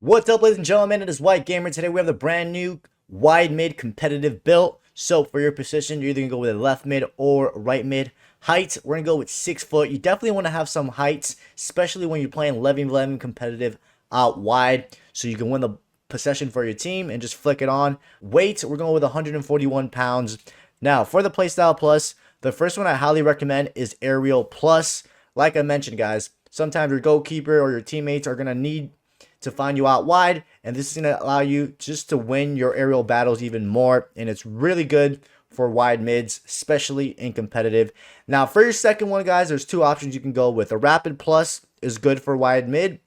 What's up, ladies and gentlemen? It is White Gamer. Today we have the brand new wide mid competitive build. So for your position, you're either gonna go with a left mid or right mid. Height, we're gonna go with 6 foot. You definitely want to have some heights, especially when you're playing 11 competitive out wide, so you can win the possession for your team and just flick it on. Weight, we're going with 141 pounds. Now for the Playstyle Plus, the first one I highly recommend is Aerial Plus. Like I mentioned, guys, sometimes your goalkeeper or your teammates are gonna need to find you out wide, and this is going to allow you just to win your aerial battles even more, and it's really good for wide mids, especially in competitive. Now for your second one, guys, there's two options you can go with. A Rapid Plus is good for wide mid,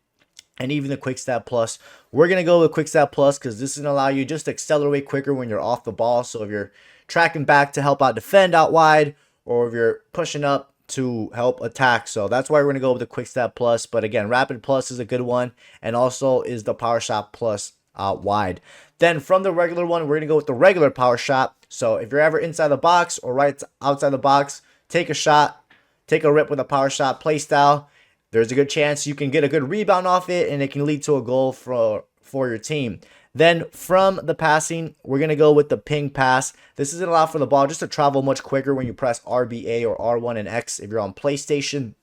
and even the Quick Stab Plus. We're going to go with Quick Stab Plus because this is going to allow you just to accelerate quicker when you're off the ball. So if you're tracking back to help out defend out wide, or if you're pushing up to help attack. So that's why we're going to go with the Quick Step Plus. But again, Rapid Plus is a good one, and also is the Power Shot Plus out wide. Then from the regular one, we're going to go with the regular Power Shot. So if you're ever inside the box or right outside the box, take a shot, take a rip with a Power Shot play style. There's a good chance you can get a good rebound off it, and it can lead to a goal for your team. Then from the passing, we're going to go with the ping pass. This is going to allow for the ball just to travel much quicker when you press RBA or R1 and X. If you're on PlayStation,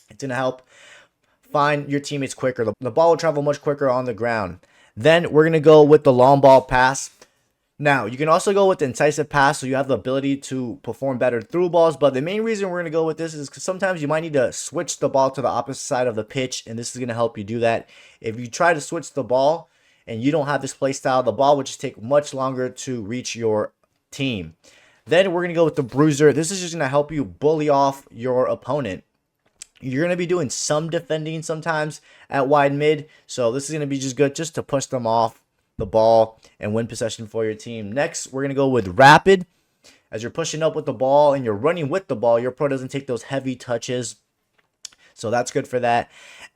it's going to help find your teammates quicker. The ball will travel much quicker on the ground. Then we're going to go with the long ball pass. Now, you can also go with the incisive pass, so you have the ability to perform better through balls, but the main reason we're going to go with this is because sometimes you might need to switch the ball to the opposite side of the pitch, and this is going to help you do that. If you try to switch the ball and you don't have this play style, the ball would just take much longer to reach your team. Then we're going to go with the bruiser. This is just going to help you bully off your opponent. You're going to be doing some defending sometimes at wide mid, so this is going to be just good just to push them off the ball and win possession for your team. Next, we're going to go with rapid. As you're pushing up with the ball and you're running with the ball, your pro doesn't take those heavy touches, so that's good for that.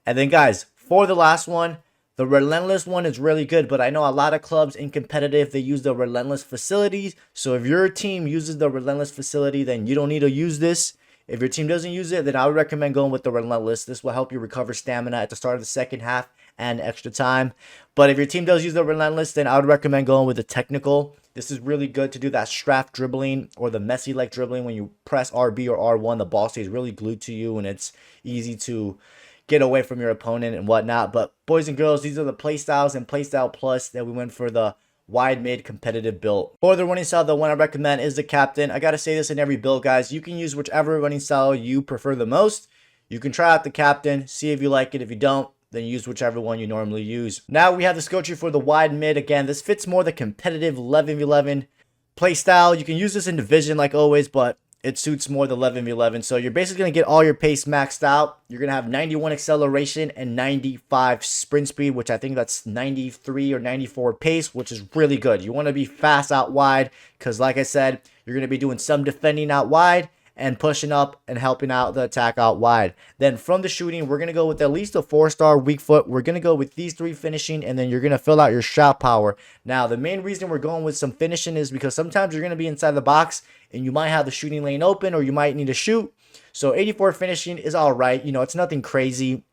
And then, guys, for the last one, the relentless one is really good, but I know a lot of clubs in competitive, they use the relentless facilities. So if your team uses the relentless facility, then you don't need to use this. If your team doesn't use it, then I would recommend going with the relentless. This will help you recover stamina at the start of the second half and extra time. But if your team does use the relentless, then I would recommend going with the technical. This is really good to do that strap dribbling or the Messi like dribbling. When you press RB or R1, the ball stays really glued to you, and it's easy to get away from your opponent and whatnot. But boys and girls, these are the play styles and Playstyle Plus that we went for the wide mid competitive build. For the running style, the one I recommend is the captain. I gotta say this in every build, guys. You can use whichever running style you prefer the most. You can try out the captain, see if you like it. If you don't, then use whichever one you normally use. Now we have the skill tree for the wide mid. Again, this fits more the competitive 11v11 play style. You can use this in division like always, but it suits more the 11v11. So you're basically going to get all your pace maxed out. You're going to have 91 acceleration and 95 sprint speed, which I think that's 93 or 94 pace, which is really good. You want to be fast out wide because, like I said, you're going to be doing some defending out wide and pushing up and helping out the attack out wide. Then from the shooting, we're going to go with at least a 4-star weak foot. We're going to go with these 3 finishing, and then you're going to fill out your shot power. Now, the main reason we're going with some finishing is because sometimes you're going to be inside the box and you might have the shooting lane open, or you might need to shoot. So 84 finishing is all right. You know, it's nothing crazy.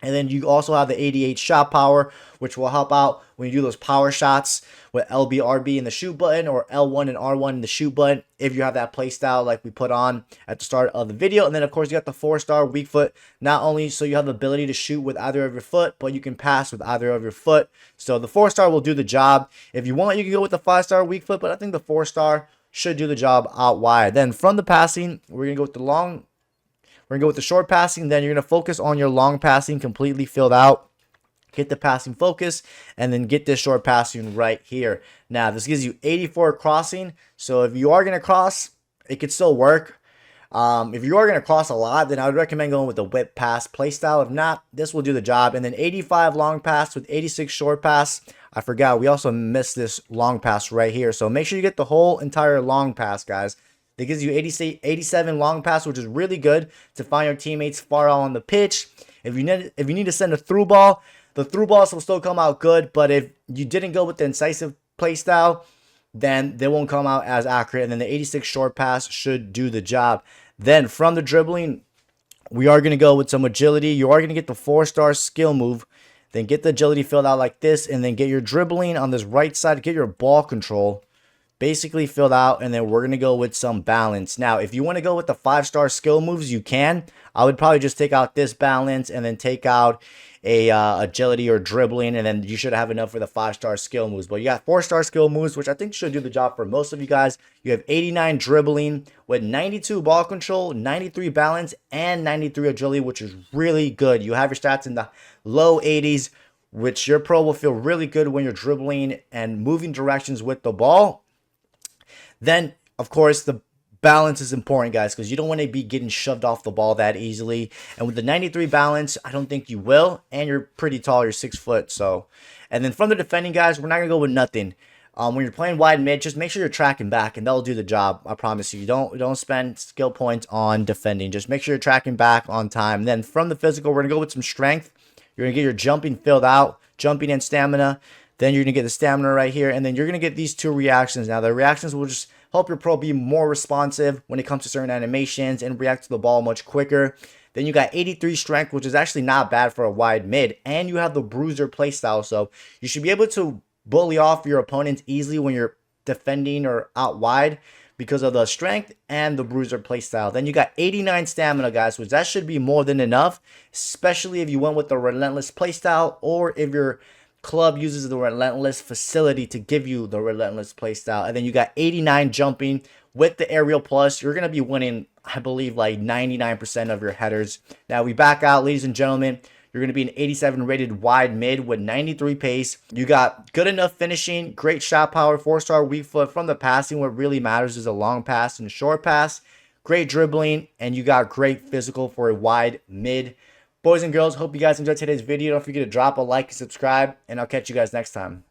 And then you also have the 88 shot power, which will help out when you do those power shots with LB, RB in the shoot button, or L1 and R1 in the shoot button, if you have that play style like we put on at the start of the video. And then, of course, you got the 4-star weak foot, not only so you have the ability to shoot with either of your foot, but you can pass with either of your foot. So the 4-star will do the job. If you want, you can go with the 5-star weak foot, but I think the 4-star should do the job out wide. Then from the passing, we're going to go with the long. We're going to go with the short passing. Then you're going to focus on your long passing completely filled out. Hit the passing focus, and then get this short passing right here. Now, this gives you 84 crossing. So if you are going to cross, it could still work. If you are going to cross a lot, then I would recommend going with the whip pass play style. If not, this will do the job. And then 85 long pass with 86 short pass. I forgot, we also missed this long pass right here. So make sure you get the whole entire long pass, guys. It gives you 87 long pass, which is really good to find your teammates far out on the pitch. If you need to send a through ball, the through balls will still come out good. But if you didn't go with the incisive play style, then they won't come out as accurate. And then the 86 short pass should do the job. Then from the dribbling, we are going to go with some agility. You are going to get the 4-star skill move. Then get the agility filled out like this, and then get your dribbling on this right side. Get your ball control basically filled out, and then we're going to go with some balance. Now, if you want to go with the 5-star skill moves, you can. I would probably just take out this balance and then take out a agility or dribbling, and then you should have enough for the 5-star skill moves. But you got 4-star skill moves, which I think should do the job for most of you guys. You have 89 dribbling with 92 ball control, 93 balance, and 93 agility, which is really good. You have your stats in the low 80s, which your pro will feel really good when you're dribbling and moving directions with the ball. Then, of course, the balance is important, guys, because you don't want to be getting shoved off the ball that easily. And with the 93 balance, I don't think you will. And you're pretty tall. You're 6 foot. So, and then from the defending, guys, we're not going to go with nothing. When you're playing wide mid, just make sure you're tracking back, and that'll do the job. I promise you. Don't spend skill points on defending. Just make sure you're tracking back on time. And then from the physical, we're going to go with some strength. You're going to get your jumping filled out, jumping and stamina. Then you're going to get the stamina right here, and then you're going to get these 2 reactions. Now, the reactions will just help your pro be more responsive when it comes to certain animations and react to the ball much quicker. Then you got 83 strength, which is actually not bad for a wide mid, and you have the bruiser playstyle, so you should be able to bully off your opponents easily when you're defending or out wide because of the strength and the bruiser playstyle. Then you got 89 stamina, guys, which that should be more than enough, especially if you went with the relentless playstyle or if you're club uses the relentless facility to give you the relentless playstyle. And then you got 89 jumping with the aerial plus. You're going to be winning, I believe, like 99% of your headers. Now we back out, ladies and gentlemen. You're going to be an 87 rated wide mid with 93 pace. You got good enough finishing, great shot power, 4-star weak foot. From the passing, what really matters is a long pass and a short pass. Great dribbling, and you got great physical for a wide mid. Boys and girls, hope you guys enjoyed today's video. Don't forget to drop a like and subscribe, and I'll catch you guys next time.